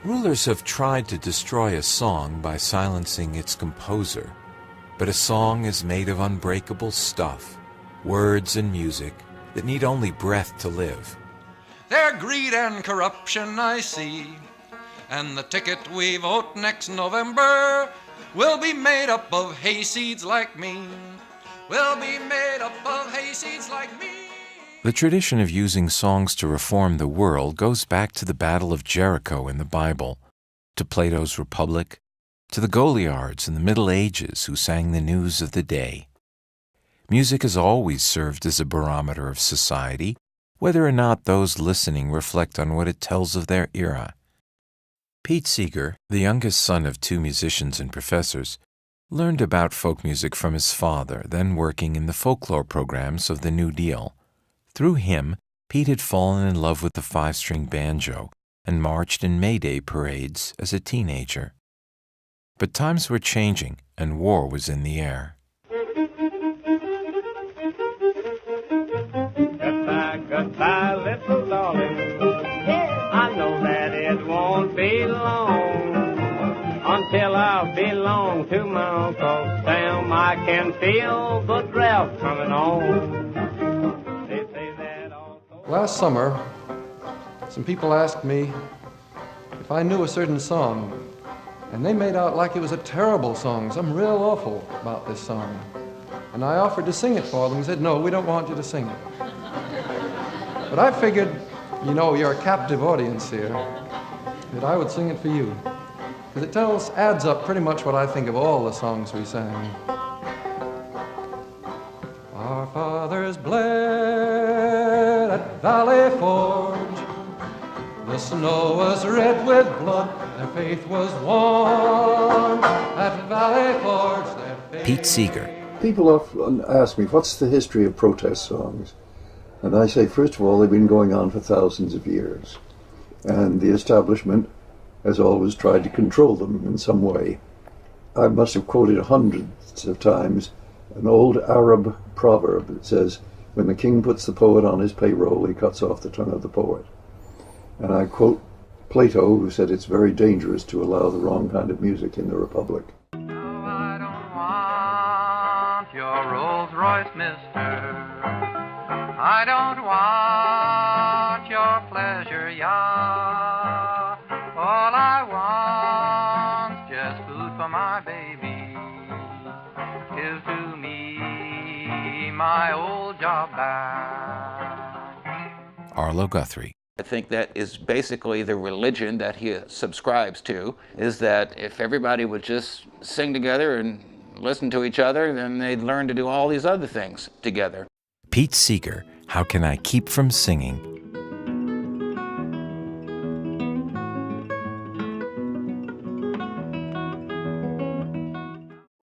Rulers have tried to destroy a song by silencing its composer, but a song is made of unbreakable stuff, words and music that need only breath to live. Their greed and corruption I see, and the ticket we vote next November will be made up of hayseeds like me, will be made up of hayseeds like me. The tradition of using songs to reform the world goes back to the Battle of Jericho in the Bible, to Plato's Republic, to the Goliards in the Middle Ages who sang the news of the day. Music has always served as a barometer of society, whether or not those listening reflect on what it tells of their era. Pete Seeger, the youngest son of two musicians and professors, learned about folk music from his father, then working in the folklore programs of the New Deal. Through him, Pete had fallen in love with the five-string banjo and marched in May Day parades as a teenager. But times were changing and war was in the air. Goodbye, goodbye, little darling. I know that it won't be long until I belong to my Uncle Sam. I can feel the drought coming on. Last summer, some people asked me if I knew a certain song, and they made out like it was a terrible song, something real awful about this song. And I offered to sing it for them and said, no, we don't want you to sing it. But I figured, you know, you're a captive audience here, that I would sing it for you. Because it adds up pretty much what I think of all the songs we sang. Our fathers bled at Valley Forge. The snow was red with blood, their faith was warm. At Valley Forge, Pete Seeger. People often ask me, what's the history of protest songs? And I say, first of all, they've been going on for thousands of years. And the establishment has always tried to control them in some way. I must have quoted hundreds of times an old Arab proverb that says, when the king puts the poet on his payroll, he cuts off the tongue of the poet. And I quote Plato, who said it's very dangerous to allow the wrong kind of music in the Republic. No, I don't want your Rolls Royce, mister. I don't want your pleasure yacht. All I want's just food for my baby. Give to me my old job back. Arlo Guthrie. I think that is basically the religion that he subscribes to, is that if everybody would just sing together and listen to each other, then they'd learn to do all these other things together. Pete Seeger, How Can I Keep From Singing?